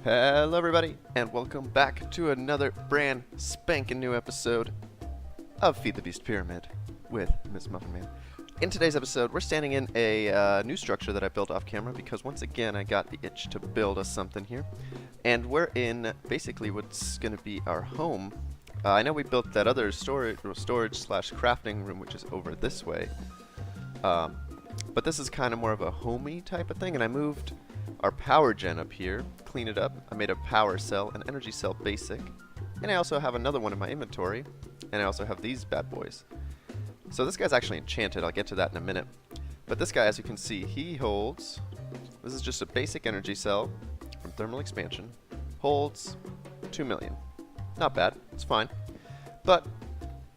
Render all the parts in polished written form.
Hello everybody, and welcome back to another brand spanking new episode of Feed the Beast Pyramid with MsMuffinMan. In today's episode, we're standing in a new structure that I built off camera because once again I got the itch to build us something here. And we're in basically what's going to be our home. I know we built that other storage slash crafting room which is over this way. But this is kind of more of a homey type of thing, and I moved our power gen up here, clean it up. I made a power cell, an energy cell basic, and I also have another one in my inventory, and I also have these bad boys. So this guy's actually enchanted, I'll get to that in a minute. But this guy, as you can see, he holds, this is just a basic energy cell from thermal expansion, holds 2 million. Not bad, it's fine. But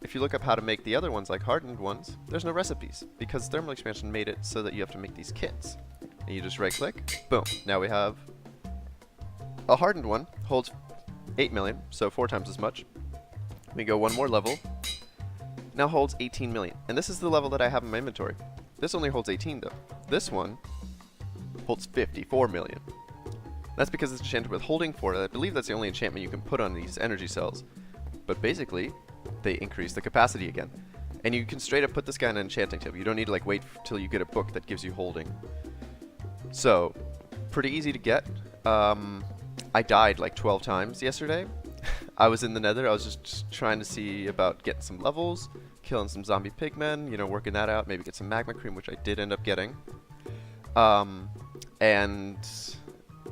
if you look up how to make the other ones, like hardened ones, there's no recipes, because thermal expansion made it so that you have to make these kits. And you just right click, boom. Now we have a hardened one, holds 8 million, so 4 times as much. We go one more level, now holds 18 million. And this is the level that I have in my inventory. This only holds 18 though. This one holds 54 million. That's because it's enchanted with holding 4. I believe that's the only enchantment you can put on these energy cells. But basically, they increase the capacity again. And you can straight up put this guy in an enchanting table. You don't need to like wait till you get a book that gives you holding. So, pretty easy to get. I died like 12 times yesterday. I was in the nether, I was just trying to see about getting some levels, killing some zombie pigmen, you know, working that out, maybe get some magma cream, which I did end up getting. And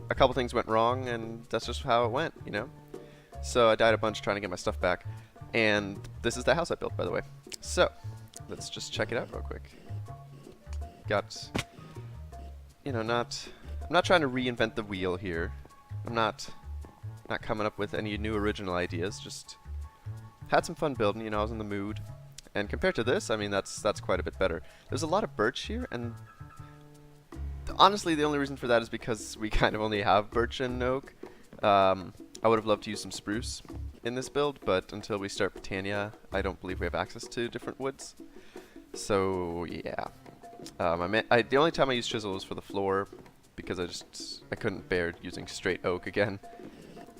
a couple things went wrong, and that's just how it went, you know? So I died a bunch trying to get my stuff back. And this is the house I built, by the way. So, let's just check it out real quick. Got... You know, I'm not trying to reinvent the wheel here. I'm not coming up with any new original ideas. Just had some fun building. You know, I was in the mood. And compared to this, I mean, that's quite a bit better. There's a lot of birch here, and honestly, the only reason for that is because we kind of only have birch and oak. I would have loved to use some spruce in this build, but until we start Britannia, I don't believe we have access to different woods. So yeah. The only time I used chisel was for the floor because I couldn't bear using straight oak again.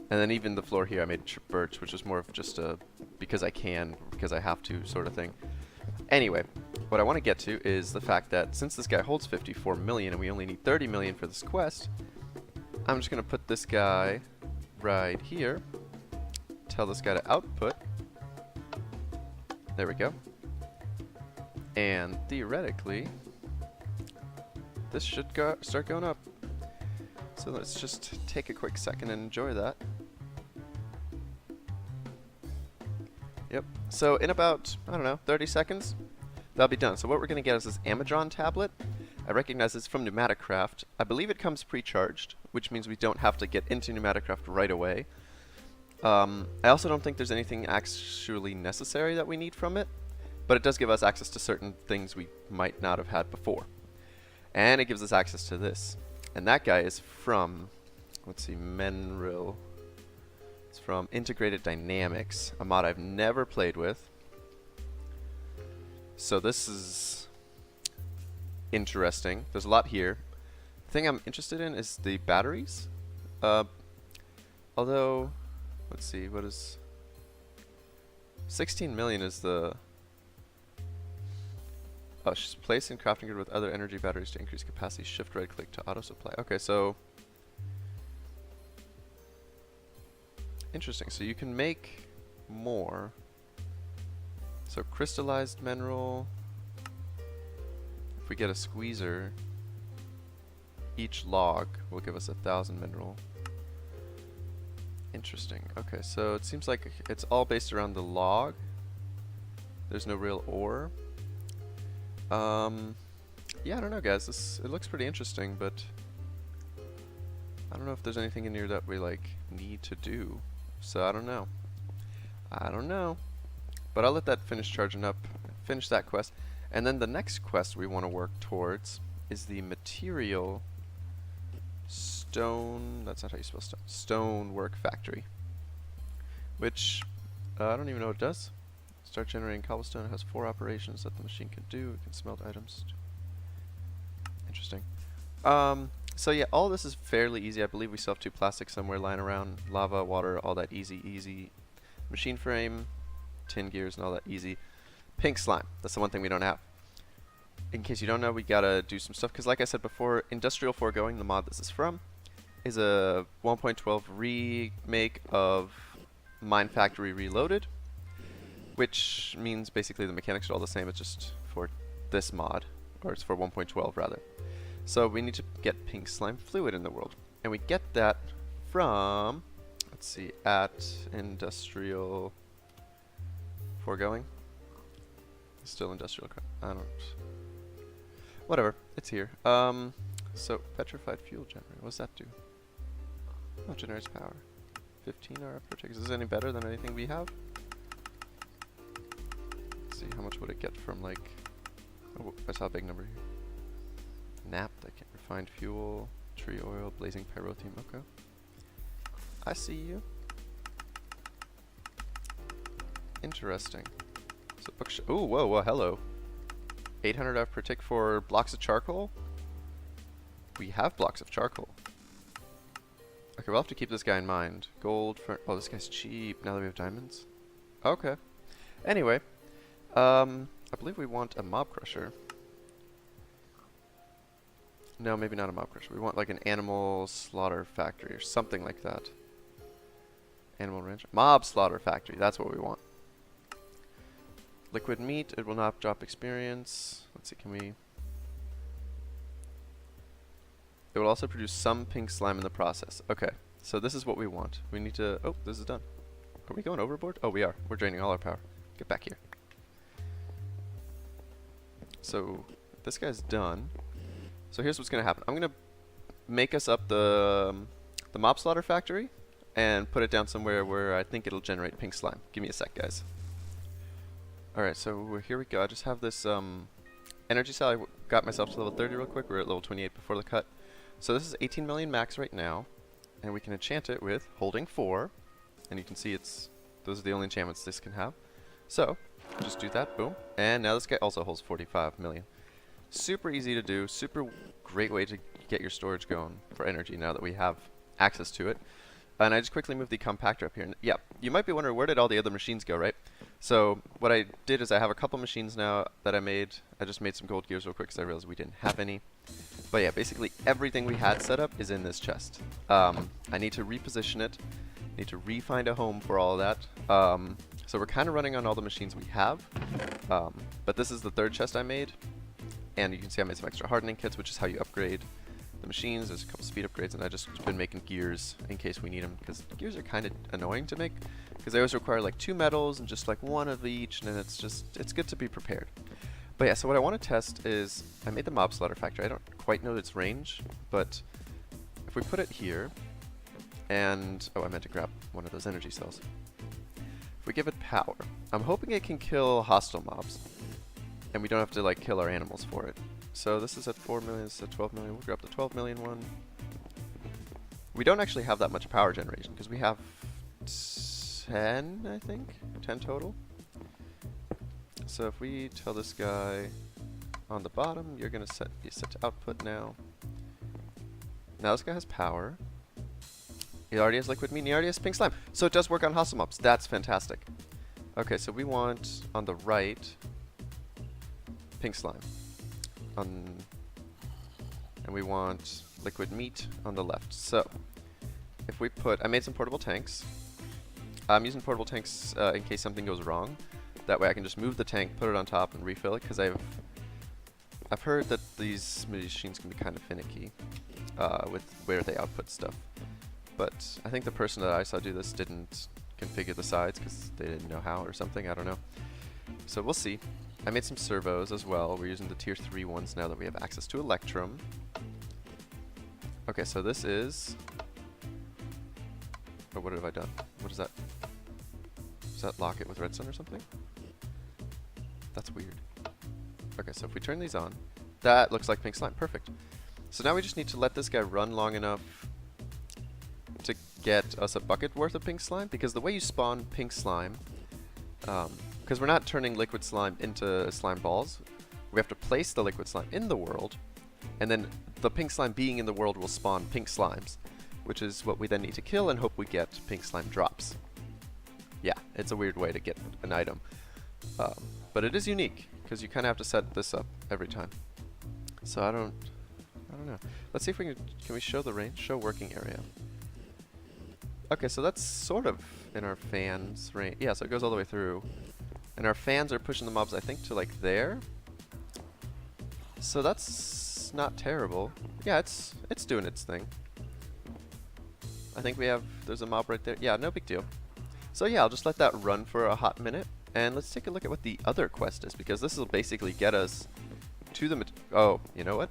And then even the floor here I made birch, which was more of just a because I can, because I have to sort of thing. Anyway, what I want to get to is the fact that since this guy holds 54 million and we only need 30 million for this quest, I'm just going to put this guy right here. Tell this guy to output. There we go. And theoretically, this should start going up. So let's just take a quick second and enjoy that. Yep. So in about, I don't know, 30 seconds, that'll be done. So what we're going to get is this Amazon tablet. I recognize it's from Pneumaticraft. I believe it comes pre-charged, which means we don't have to get into Pneumaticraft right away. I also don't think there's anything actually necessary that we need from it, but it does give us access to certain things we might not have had before. And it gives us access to this. And that guy is from, let's see, Menril. It's from Integrated Dynamics, a mod I've never played with. So this is interesting. There's a lot here. The thing I'm interested in is the batteries. Although, let's see, what is... 16 million is the... Oh, place in crafting grid with other energy batteries to increase capacity. Shift right click to auto supply. Okay, so interesting. So you can make more. So crystallized mineral. If we get a squeezer, each log will give us 1,000 mineral. Interesting. Okay, so it seems like it's all based around the log. There's no real ore. Yeah, I don't know, guys. It looks pretty interesting, but I don't know if there's anything in here that we like need to do. So I don't know. But I'll let that finish charging up, finish that quest, and then the next quest we want to work towards is the material stone. That's not how you spell stone. Stonework factory, which I don't even know what it does. Start generating cobblestone. It has 4 operations that the machine can do. It can smelt items. Interesting. So yeah, all this is fairly easy. I believe we still have 2 plastics somewhere lying around. Lava, water, all that easy. Machine frame, tin gears, and all that easy. Pink slime. That's the one thing we don't have. In case you don't know, we gotta do some stuff, because like I said before, Industrial Foregoing, the mod this is from, is a 1.12 remake of Mine Factory Reloaded, which means basically the mechanics are all the same, it's just for this mod, or it's for 1.12 rather. So we need to get pink slime fluid in the world, and we get that from, let's see, at Industrial Foregoing. Still Industrial, I don't, whatever, it's here. So petrified fuel generator, what does that do? Oh, it generates power. 15 RF per tick. Is this any better than anything we have? Let's see, how much would it get from like, oh, I saw a big number here. Naphtha, refined fuel, tree oil, blazing pyrothene, okay. I see you. Interesting. So ooh, whoa, hello. 800 RF per tick for blocks of charcoal? We have blocks of charcoal. Okay, we'll have to keep this guy in mind. Gold for, oh, this guy's cheap now that we have diamonds. Okay. Anyway, I believe we want a mob crusher. No, maybe not a mob crusher. We want like an animal slaughter factory or something like that. Animal ranch. Mob slaughter factory, that's what we want. Liquid meat, it will not drop experience. Let's see, can we... It will also produce some pink slime in the process. Okay, so this is what we want. We need to... Oh, this is done. Are we going overboard? Oh, we are. We're draining all our power. Get back here. So, this guy's done. So here's what's going to happen. I'm going to make us up the mob slaughter factory and put it down somewhere where I think it'll generate pink slime. Give me a sec, guys. Alright, so here we go. I just have this energy cell. I got myself to level 30 real quick. We're at level 28 before the cut. So this is 18 million max right now, and we can enchant it with holding 4, and you can see those are the only enchantments this can have. So just do that, boom, and now this guy also holds 45 million. Super easy to do, super great way to get your storage going for energy now that we have access to it. And I just quickly moved the compactor up here. And yeah, you might be wondering, where did all the other machines go, right? So what I did is I have a couple machines now that I made. I just made some gold gears real quick because I realized we didn't have any. But yeah, basically everything we had set up is in this chest. I need to reposition it. Need to re-find a home for all of that. So we're kind of running on all the machines we have. But this is the third chest I made. And you can see I made some extra hardening kits, which is how you upgrade the machines. There's a couple speed upgrades, and I just been making gears in case we need them, because gears are kind of annoying to make, because they always require like 2 metals and just like 1 of each, and it's good to be prepared. But yeah, so what I want to test is, I made the mob slaughter factory. I don't quite know its range, but if we put it here, and, oh, I meant to grab one of those energy cells. If we give it power, I'm hoping it can kill hostile mobs, and we don't have to like kill our animals for it. So this is at 4 million, this is at 12 million. We'll grab the 12 million one. We don't actually have that much power generation because we have 10, I think? 10 total. So if we tell this guy on the bottom, you're going to be set to output now. Now this guy has power. He already has liquid meat and he already has pink slime. So it does work on hostile mobs. That's fantastic. Okay, so we want on the right pink slime. And we want liquid meat on the left. So if we put, I made some portable tanks. I'm using portable tanks in case something goes wrong. That way I can just move the tank, put it on top, and refill it, because I've heard that these machines can be kind of finicky with where they output stuff. But I think the person that I saw do this didn't configure the sides because they didn't know how or something. I don't know. So we'll see. I made some servos as well. We're using the tier 3 ones now that we have access to Electrum. Okay, so this is... Oh, what have I done? What is that? Does that lock it with redstone or something? That's weird. Okay, so if we turn these on, that looks like pink slime. Perfect. So now we just need to let this guy run long enough to get us a bucket worth of pink slime, because the way you spawn pink slime, because we're not turning liquid slime into slime balls, we have to place the liquid slime in the world, and then the pink slime being in the world will spawn pink slimes, which is what we then need to kill and hope we get pink slime drops. Yeah, it's a weird way to get an item. But it is unique, because you kind of have to set this up every time. So I don't know. Let's see if we can we show the range? Show working area. Okay, so that's sort of in our fans range. Yeah, so it goes all the way through. And our fans are pushing the mobs, I think, to like there. So that's not terrible. Yeah, it's doing its thing. I think there's a mob right there. Yeah, no big deal. So yeah, I'll just let that run for a hot minute. And let's take a look at what the other quest is, because this will basically get us to the... Oh, you know what?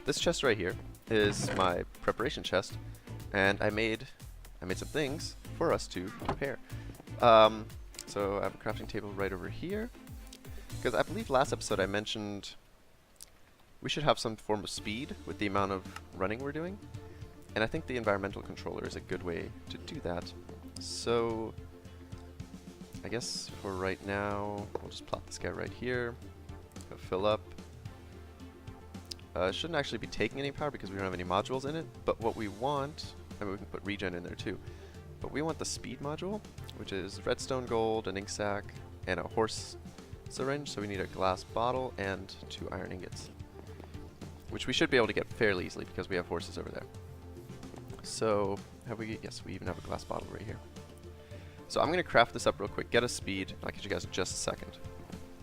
This chest right here is my preparation chest. And I made some things for us to prepare. So I have a crafting table right over here. Because I believe last episode I mentioned we should have some form of speed with the amount of running we're doing. And I think the environmental controller is a good way to do that. So I guess for right now, we'll just plot this guy right here. He'll fill up. It shouldn't actually be taking any power because we don't have any modules in it. But what we want, I mean, we can put regen in there too. But we want the speed module, which is redstone gold, an ink sac, and a horse syringe. So we need a glass bottle and 2 iron ingots, which we should be able to get fairly easily because we have horses over there. So have we? Yes, we even have a glass bottle right here. So I'm gonna craft this up real quick, get a speed. I'll catch you guys in just a second.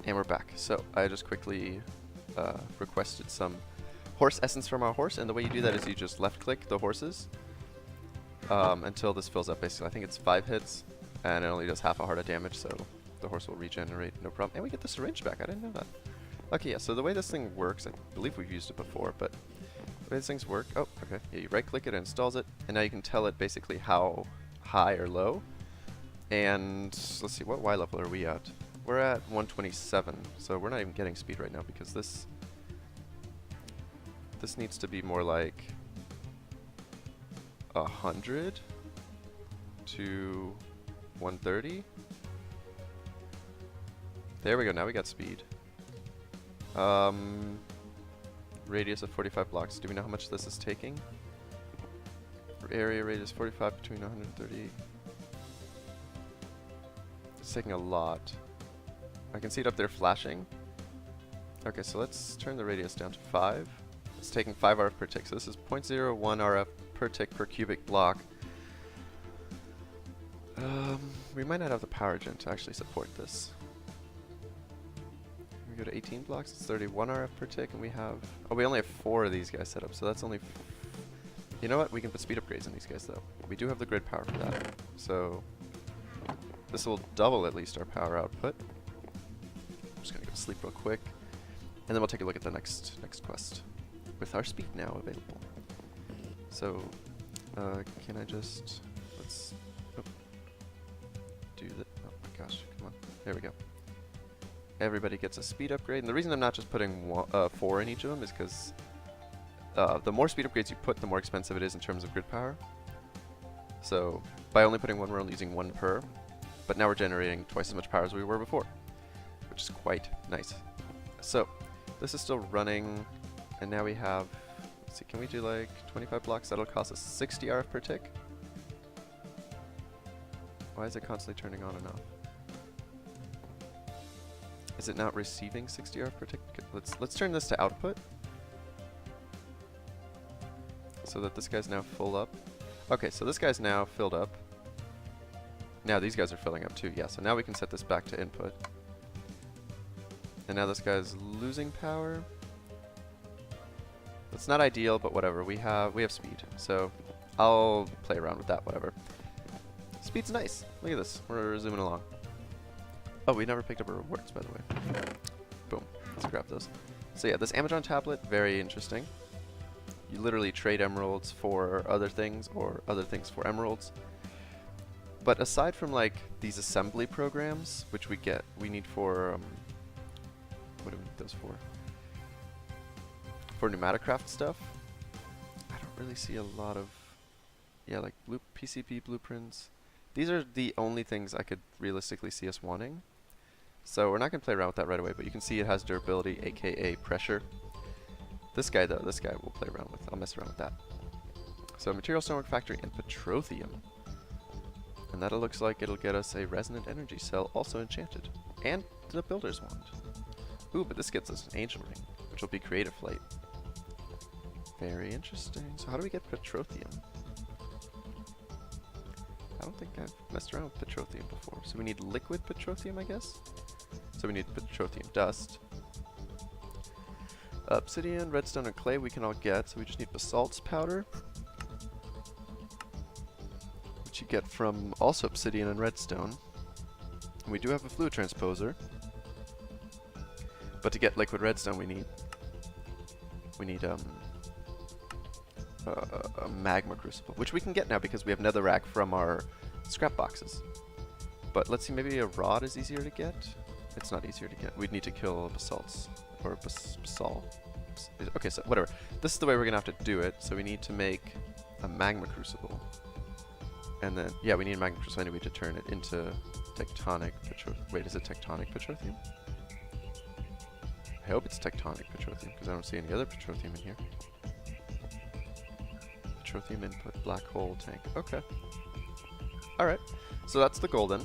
And we're back. So I just quickly requested some horse essence from our horse, and the way you do that is you just left click the horses until this fills up. Basically, I think it's 5 hits, and it only does half a heart of damage, so the horse will regenerate, no problem. And we get the syringe back. I didn't know that. Okay, yeah. So the way this thing works, I believe we've used it before, but the way these things work. Oh, okay. Yeah, you right click it, it installs it, and now you can tell it basically how high or low. And let's see, what Y level are we at? We're at 127, so we're not even getting speed right now because this needs to be more like 100 to 130. There we go, now we got speed. Radius of 45 blocks. Do we know how much this is taking? For area radius 45 between 130. It's taking a lot. I can see it up there flashing. Okay, so let's turn the radius down to 5. It's taking 5 RF per tick, so this is 0.01 RF per tick per cubic block. We might not have the power gen to actually support this. We go to 18 blocks, it's 31 RF per tick, and we have... Oh, we only have 4 of these guys set up, so that's only... You know what? We can put speed upgrades in these guys, though. We do have the grid power for that. So this will double at least our power output. I'm just going to go to sleep real quick. And then we'll take a look at the next quest with our speed now available. So, can I just... Let's... Oh, do that. Oh my gosh, come on. There we go. Everybody gets a speed upgrade. And the reason I'm not just putting 4 in each of them is because the more speed upgrades you put, the more expensive it is in terms of grid power. So, by only putting 1, we're only using 1 per. But now we're generating twice as much power as we were before, which is quite nice. So, this is still running, and now we have, let's see, can we do like 25 blocks? That'll cost us 60 RF per tick. Why is it constantly turning on and off? Is it not receiving 60 RF per tick? Let's turn this to output, so that this guy's now full up. Okay, so this guy's now filled up. Now these guys are filling up too, yeah, so now we can set this back to input. And now this guy's losing power. It's not ideal, but whatever, we have speed, so I'll play around with that, whatever. Speed's nice. Look at this, we're zooming along. Oh, we never picked up our rewards, by the way. Boom, let's grab those. So yeah, this Amazon tablet, very interesting. You literally trade emeralds for other things, or other things for emeralds. But aside from like these assembly programs, which we need for, what do we need those for? For pneumaticraft stuff, I don't really see a lot of, yeah, like PCB blueprints. These are the only things I could realistically see us wanting. So we're not going to play around with that right away, but you can see it has durability, aka pressure. This guy, though, this guy we'll play around with. I'll mess around with that. So Material Stonework Factory and Petrothium. And that looks like it'll get us a Resonant Energy Cell, also enchanted. And the Builder's Wand. Ooh, but this gets us an Angel Ring, which will be Creative Flight. Very interesting. So how do we get Petrothium? I don't think I've messed around with Petrothium before. So we need liquid Petrothium, I guess? So we need Petrothium dust. Obsidian, redstone, and clay we can all get, so we just need basalt's powder. Which you get from also obsidian and redstone. And we do have a fluid transposer. But to get liquid redstone we need a magma crucible, which we can get now because we have netherrack from our scrap boxes. But let's see, maybe a rod is easier to get? It's not easier to get. We'd need to kill basalts. Or basalt. Okay, so whatever. This is the way we're going to have to do it. So we need to make a magma crucible. And then, yeah, we need a magma crucible anyway to turn it into tectonic petrothium. Wait, is it tectonic petrothium? I hope it's tectonic petrothium, because I don't see any other petrothium in here. Petrothium input, black hole tank. Okay. Alright, so that's the goal then.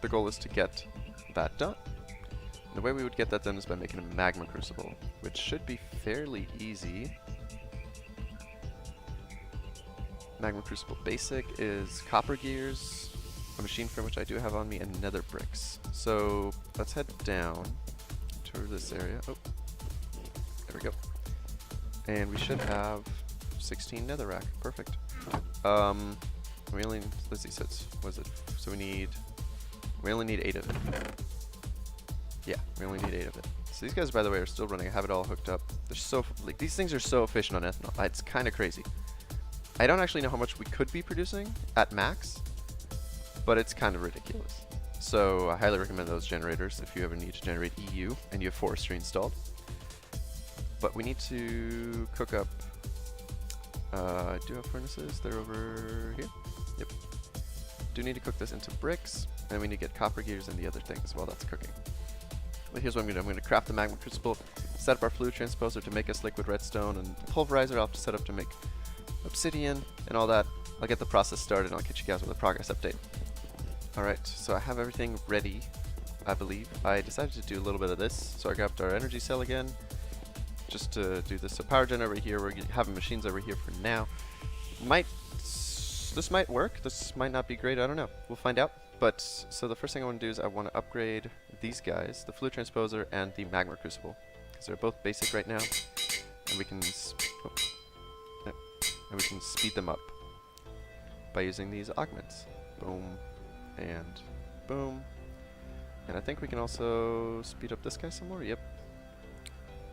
The goal is to get that done. And the way we would get that done is by making a magma crucible, which should be fairly easy. Magma crucible basic is copper gears, a machine frame which I do have on me, and nether bricks. So let's head down to this area. Oh, there we go. And we should have 16 netherrack. Perfect. We only, let's see, so was it? So we only need 8 of it. Yeah, we only need 8 of it. So these guys, by the way, are still running. I have it all hooked up. They're so, like, these things are so efficient on ethanol. It's kind of crazy. I don't actually know how much we could be producing at max, but it's kind of ridiculous. So I highly recommend those generators if you ever need to generate EU and you have forestry installed. But we need to cook up. I do have furnaces. They're over here. Yep. Do need to cook this into bricks, and we need to get copper gears and the other things while that's cooking. But here's what I'm going to do. I'm going to craft the magma crucible, set up our fluid transposer to make us liquid redstone, and the pulverizer I'll have to set up to make obsidian and all that. I'll get the process started, and I'll catch you guys with a progress update. Alright, so I have everything ready, I believe. I decided to do a little bit of this, so I grabbed our energy cell again, just to do this. So power gen over here, we're having machines over here for now. This might work, this might not be great, I don't know. We'll find out. But, so the first thing I want to do is I want to upgrade these guys, the fluid transposer and the magma crucible, because they're both basic right now, and we can speed them up by using these augments. Boom, and boom. And I think we can also speed up this guy some more, yep.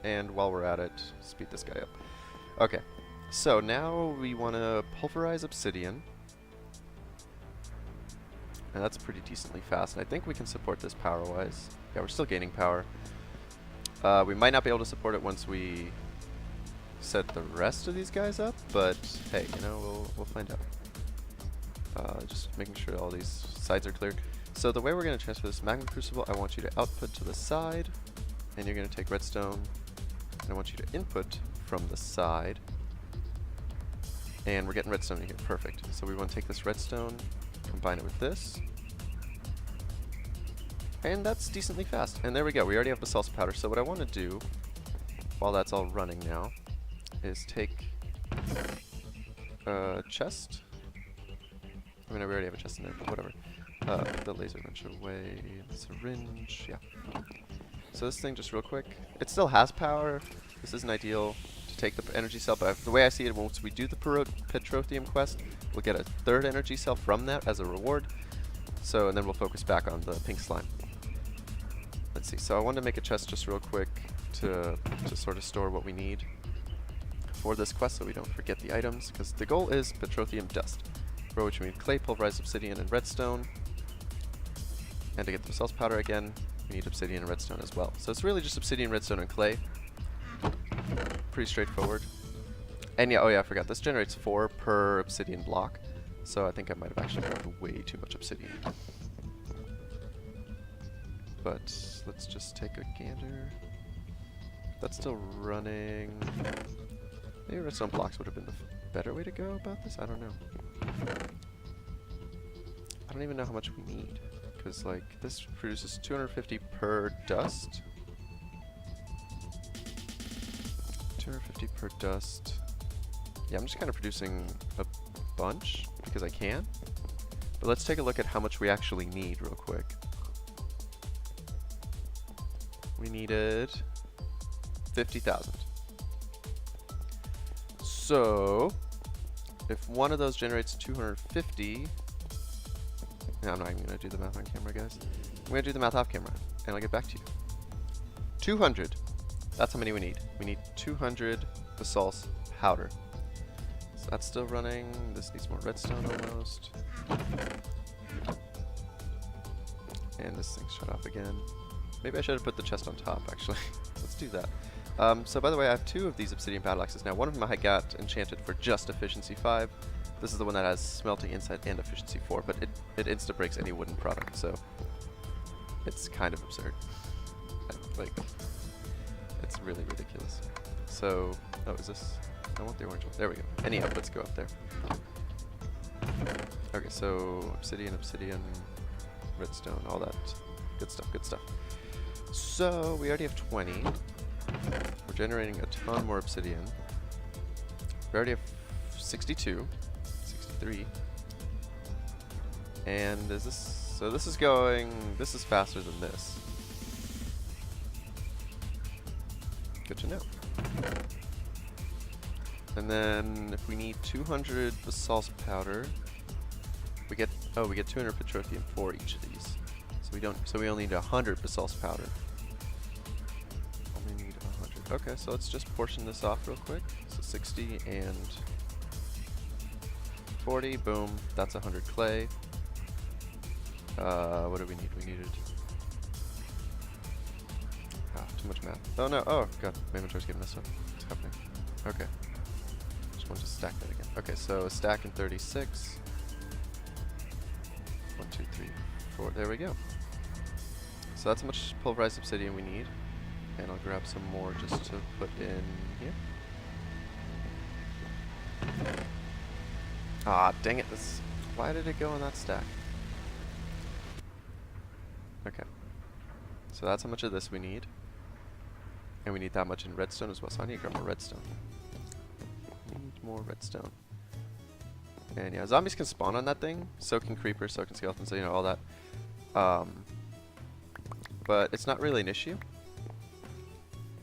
And while we're at it, speed this guy up. Okay, so now we want to pulverize obsidian. And that's pretty decently fast, and I think we can support this power-wise. Yeah, we're still gaining power. We might not be able to support it once we set the rest of these guys up, but hey, you know, we'll find out. Just making sure all these sides are cleared. So the way we're going to transfer this magma crucible, I want you to output to the side, and you're going to take redstone, and I want you to input from the side. And we're getting redstone in here, perfect. So we want to take this redstone, combine it with this, and that's decently fast. And there we go, we already have the salsa powder. So what I want to do, while that's all running now, is take a chest. I mean, we already have a chest in there, but whatever. The laser wrench away, the syringe, yeah. So this thing, just real quick, it still has power. This isn't ideal to take the energy cell, but the way I see it, once we do the Petrothium quest, we'll get a 3rd energy cell from that as a reward. So, and then we'll focus back on the pink slime. Let's see, so I wanted to make a chest just real quick to sort of store what we need for this quest so we don't forget the items, because the goal is Petrothium dust, for which we need clay, pulverized obsidian, and redstone. And to get the salsa powder again, we need obsidian and redstone as well. So it's really just obsidian, redstone, and clay. Pretty straightforward. And yeah, oh yeah, I forgot, this generates 4 per obsidian block, so I think I might have actually grabbed way too much obsidian. But let's just take a gander. That's still running. Maybe redstone blocks would have been the better way to go about this? I don't know. I don't even know how much we need. Because, like, this produces 250 per dust. 250 per dust. Yeah, I'm just kind of producing a bunch because I can. But let's take a look at how much we actually need real quick. We needed 50,000. So, if one of those generates 250... No, I'm not even going to do the math on camera, guys. I'm going to do the math off camera, and I'll get back to you. 200. That's how many we need. We need 200 basalt powder. So that's still running. This needs more redstone almost. And this thing's shut off again. Maybe I should have put the chest on top, actually. Let's do that. So by the way, I have 2 of these obsidian battle axes now. One of them I got enchanted for just efficiency 5. This is the one that has smelting inside and efficiency 4, but it insta-breaks any wooden product, so it's kind of absurd. Like, it's really ridiculous. So, oh, is this? I want the orange one. There we go. Any outputs go up there. Okay, so obsidian, redstone, all that. Good stuff, good stuff. So, we already have 20. We're generating a ton more obsidian. We already have 62. 63. And is this... So this is going... This is faster than this. Good to know. And then if we need 200 basalt powder, we get... Oh, we get 200 petroleum for each of these. So we don't... So we only need 100 basalt powder. Only need 100. Okay, so let's just portion this off real quick. So 60 and 40. Boom. That's 100 clay. What do we need? We needed... Ah, too much math. Oh no. Oh god, my inventory's getting messed up. What's happening? Okay. Just want to stack that again. Okay, so a stack in 36. 1, 2, 3, 4. There we go. So that's how much pulverized obsidian we need. And I'll grab some more just to put in here. Ah, dang it. This. Why did it go on that stack? Okay. So that's how much of this we need. And we need that much in redstone as well. So I need to grab more redstone. Need more redstone. And yeah, zombies can spawn on that thing. So can creepers, so can skeletons, so you know, all that. But it's not really an issue.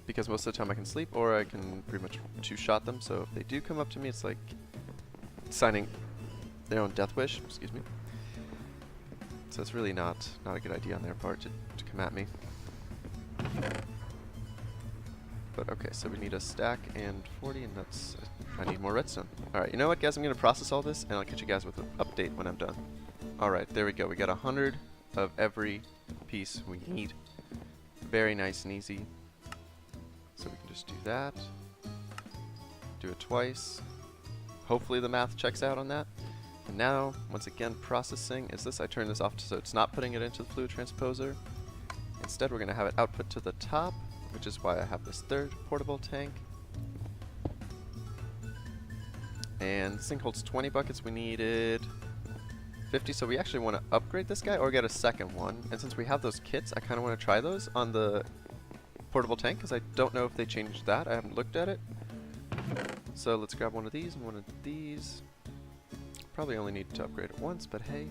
Because most of the time I can sleep or I can pretty much two-shot them. So if they do come up to me, it's like signing their own death wish. Excuse me. So it's really not a good idea on their part to come at me. But okay, so we need a stack and 40, and that's... I need more redstone. Alright, you know what, guys? I'm going to process all this, and I'll catch you guys with an update when I'm done. Alright, there we go. We got 100 of every piece we need. Very nice and easy. So we can just do that. Do it twice. Hopefully the math checks out on that. And now, once again, processing is this. I turn this off so it's not putting it into the fluid transposer. Instead, we're going to have it output to the top, which is why I have this third portable tank. And this thing holds 20 buckets. We needed 50, so we actually want to upgrade this guy or get a second one. And since we have those kits, I kind of want to try those on the portable tank, because I don't know if they changed that. I haven't looked at it. So let's grab one of these and one of these. Probably only need to upgrade it once, but hey,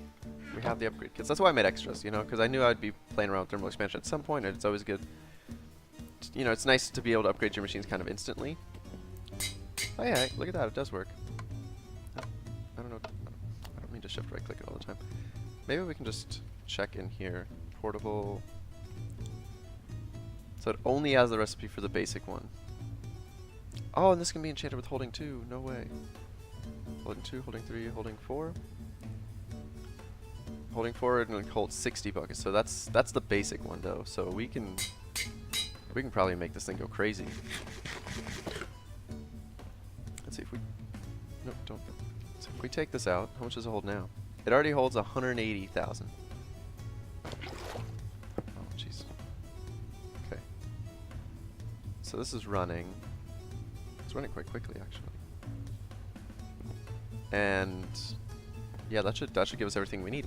we have the upgrade kits. That's why I made extras, you know, because I knew I'd be playing around with thermal expansion at some point, and it's always good. You know, it's nice to be able to upgrade your machines kind of instantly. Oh yeah, look at that, it does work. I don't know, I don't mean to shift right click it all the time. Maybe we can just check in here. Portable. So it only has the recipe for the basic one. Oh, and this can be enchanted with holding 2, no way. Holding 2, holding 3, holding 4. Holding 4 and it holds 60 buckets, so that's the basic one though. So we can probably make this thing go crazy. Let's see if we... Nope, don't. So if we take this out, how much does it hold now? It already holds 180,000. Oh, jeez. Okay. So this is running. It's running quite quickly, actually. And yeah, that should give us everything we need.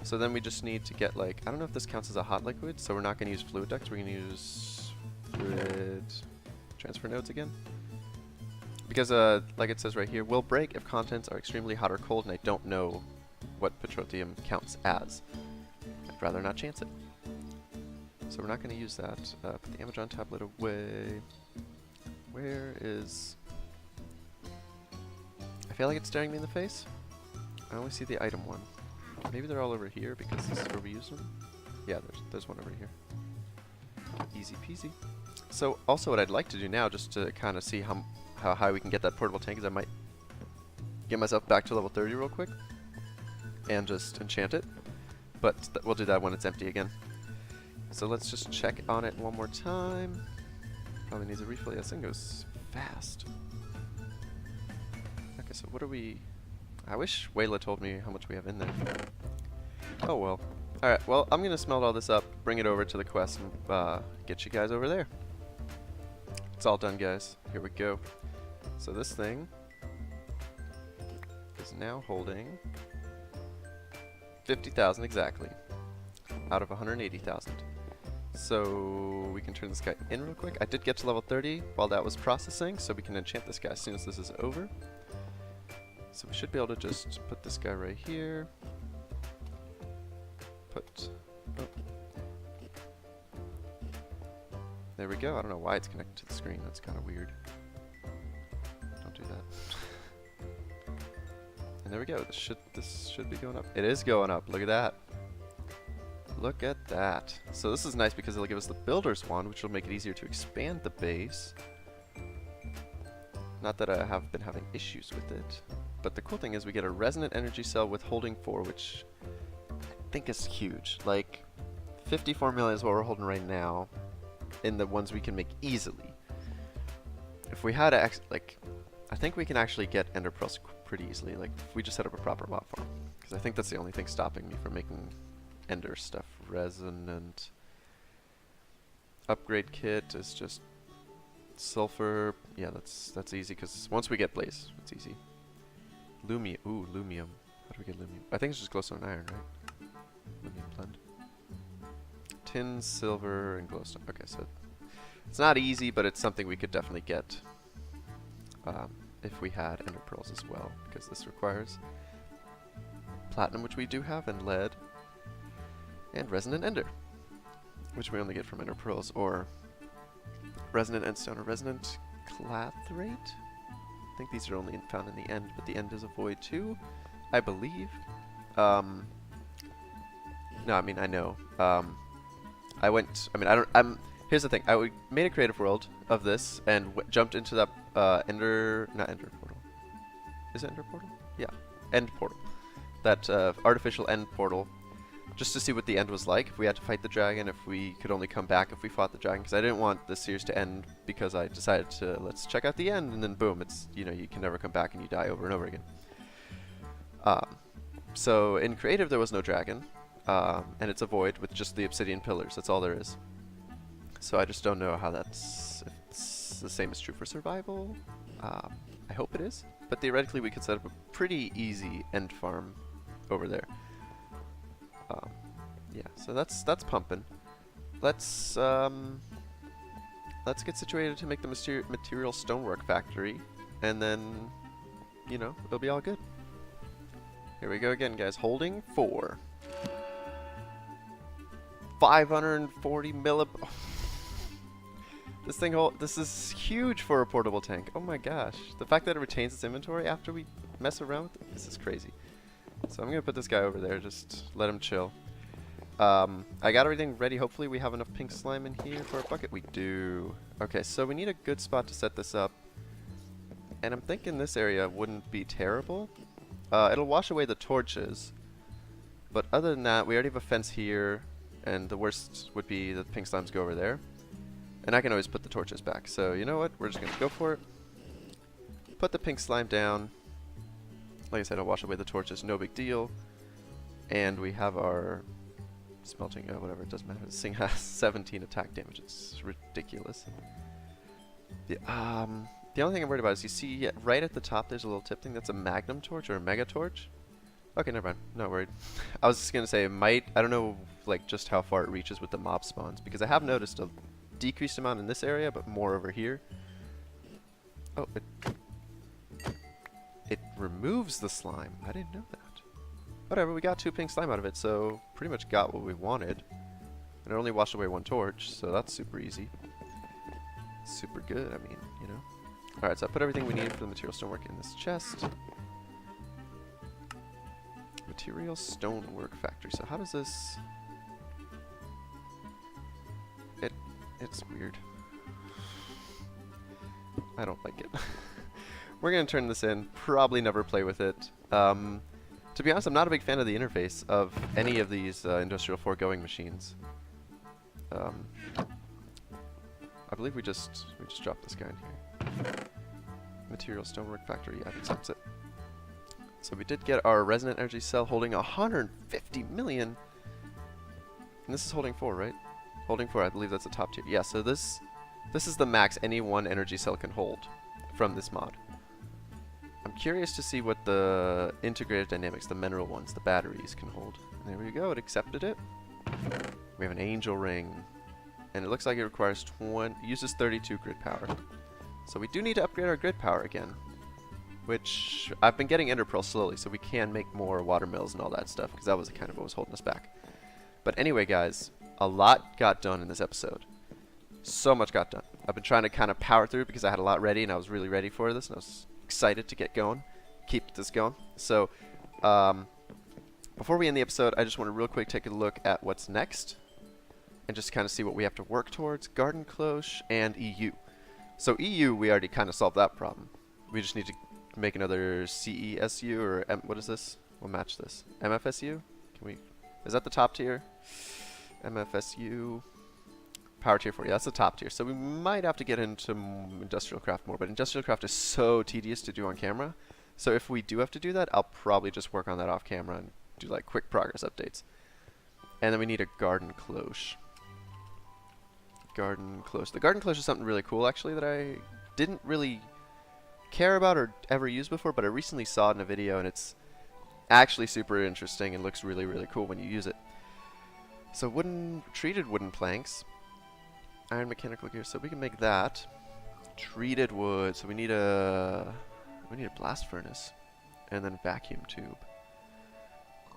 So then we just need to get, like, I don't know if this counts as a hot liquid, so we're not going to use fluid ducts, we're going to use fluid transfer nodes again. Because, like it says right here, will break if contents are extremely hot or cold, and I don't know what petroleum counts as. I'd rather not chance it. So we're not going to use that. Put the Amazon tablet away. Where is... I feel like it's staring me in the face. I only see the item one. Maybe they're all over here because this is where we use them. Yeah, there's one over here. Easy peasy. So also what I'd like to do now, just to kind of see how high we can get that portable tank, is I might get myself back to level 30 real quick and just enchant it. But we'll do that when it's empty again. So let's just check on it one more time. Probably needs a refill. Yeah, this thing goes fast. Okay, so what are we... I wish Wayla told me how much we have in there. Oh well. Alright, well, I'm gonna smelt all this up, bring it over to the quest, and get you guys over there. It's all done, guys. Here we go. So this thing is now holding 50,000 exactly, out of 180,000. So we can turn this guy in real quick. I did get to level 30 while that was processing, so we can enchant this guy as soon as this is over. So we should be able to just put this guy right here. There we go. I don't know why it's connected to the screen. That's kind of weird. Don't do that. And there we go. This should be going up. It is going up. Look at that. Look at that. So this is nice because it'll give us the builder's wand, which will make it easier to expand the base. Not that I have been having issues with it. But the cool thing is we get a resonant energy cell with holding 4, which I think is huge. Like, 54 million is what we're holding right now in the ones we can make easily. If we had a, like, I think we can actually get ender pearls pretty easily, like, if we just set up a proper bot farm. Because I think that's the only thing stopping me from making ender stuff. Resonant upgrade kit is just sulfur. Yeah, that's easy, because once we get blaze, it's easy. Lumium. How do we get lumium? I think it's just glowstone and iron, right? Lumium blend. Tin, silver, and glowstone. Okay, so it's not easy, but it's something we could definitely get if we had ender pearls as well, because this requires platinum, which we do have, and lead, and resonant ender, which we only get from ender pearls, or resonant endstone, or resonant clathrate. I think these are only found in the end, but the end is a void too, I believe. No, I mean, I know. Here's the thing. I made a creative world of this and jumped into that not ender portal. Is it ender portal? Yeah, end portal. That artificial end portal, just to see what the end was like. If we had to fight the dragon, if we could only come back if we fought the dragon, because I didn't want the series to end because I decided to let's check out the end, and then boom, it's, you know, you can never come back and you die over and over again. So in creative there was no dragon, and it's a void with just the obsidian pillars. That's all there is. So I just don't know how if it's the same is true for survival. I hope it is, but theoretically we could set up a pretty easy end farm over there. Yeah, so that's pumping. Let's get situated to make the material stonework factory, and then, you know, it'll be all good. Here we go again, guys. Holding 4. 540 millib. This is huge for a portable tank. Oh my gosh. The fact that it retains its inventory after we mess around with it, this is crazy. So I'm gonna put this guy over there, just let him chill. I got everything ready. Hopefully we have enough pink slime in here for a bucket. We do. Okay, so we need a good spot to set this up. And I'm thinking this area wouldn't be terrible. It'll wash away the torches. But other than that, we already have a fence here. And the worst would be the pink slimes go over there. And I can always put the torches back. So you know what? We're just going to go for it. Put the pink slime down. Like I said, I'll wash away the torches. No big deal. And we have our smelting, whatever, it doesn't matter. This thing has 17 attack damage. It's ridiculous. The only thing I'm worried about is you see right at the top there's a little tip thing. That's a magnum torch or a mega torch. Okay, never mind. Not worried. I was just gonna say it might. I don't know like just how far it reaches with the mob spawns because I have noticed a decreased amount in this area, but more over here. Oh, it removes the slime. I didn't know that. Whatever. We got 2 pink slime out of it, so pretty much got what we wanted. And it only washed away 1 torch, so that's super easy. Super good. I mean, you know. Alright, so I put everything we need for the material stonework in this chest. Material stonework factory. So how does this... It's weird. I don't like it. We're going to turn this in. Probably never play with it. To be honest, I'm not a big fan of the interface of any of these Industrial 4 going machines. I believe we just dropped this guy in here. Material stonework factory. Yeah, I think that's it. So we did get our resonant energy cell holding 150 million. And this is holding 4, right? Holding 4, I believe that's the top tier. Yeah, so this is the max any one energy cell can hold from this mod. I'm curious to see what the integrated dynamics, the mineral ones, the batteries can hold. And there we go, it accepted it. We have an angel ring. And it looks like it requires uses 32 grid power. So we do need to upgrade our grid power again. Which, I've been getting ender pearl slowly, so we can make more watermills and all that stuff, because that was kind of what was holding us back. But anyway, guys, a lot got done in this episode. So much got done. I've been trying to kind of power through because I had a lot ready, and I was really ready for this, and I was excited to get going, keep this going. So, before we end the episode, I just want to real quick take a look at what's next, and just kind of see what we have to work towards. Garden Cloche and EU. So EU, we already kind of solved that problem. We just need to make another CESU or what is this? We'll match this. MFSU? Can we? Is that the top tier? MFSU. Power tier 4. Yeah, that's the top tier. So we might have to get into Industrial Craft more, but Industrial Craft is so tedious to do on camera. So if we do have to do that, I'll probably just work on that off camera and do like quick progress updates. And then we need a Garden Cloche. Garden Cloche. The Garden Cloche is something really cool actually that I didn't really care about or ever used before, but I recently saw it in a video and it's actually super interesting and looks really, really cool when you use it. So treated wooden planks, iron mechanical gear, so we can make that. Treated wood, so we need a blast furnace and then vacuum tube,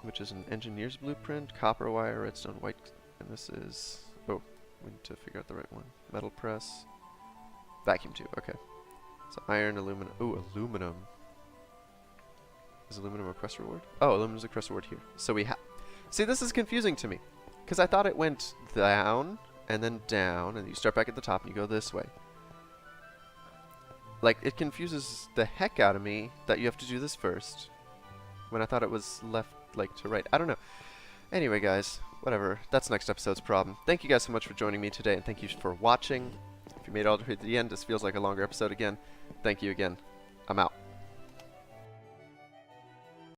which is an engineer's blueprint, copper wire, redstone, white, and this is, oh, we need to figure out the right one. Metal press, vacuum tube, okay. So iron, aluminum. Ooh, aluminum. Is aluminum a quest reward? Oh, aluminum is a quest reward here. So we have. See, this is confusing to me, because I thought it went down and then down, and you start back at the top and you go this way. Like, it confuses the heck out of me that you have to do this first, when I thought it was left, like, to right. I don't know. Anyway, guys, whatever. That's next episode's problem. Thank you guys so much for joining me today, and thank you for watching. If you made it all the way to the end, this feels like a longer episode again. Thank you again. I'm out.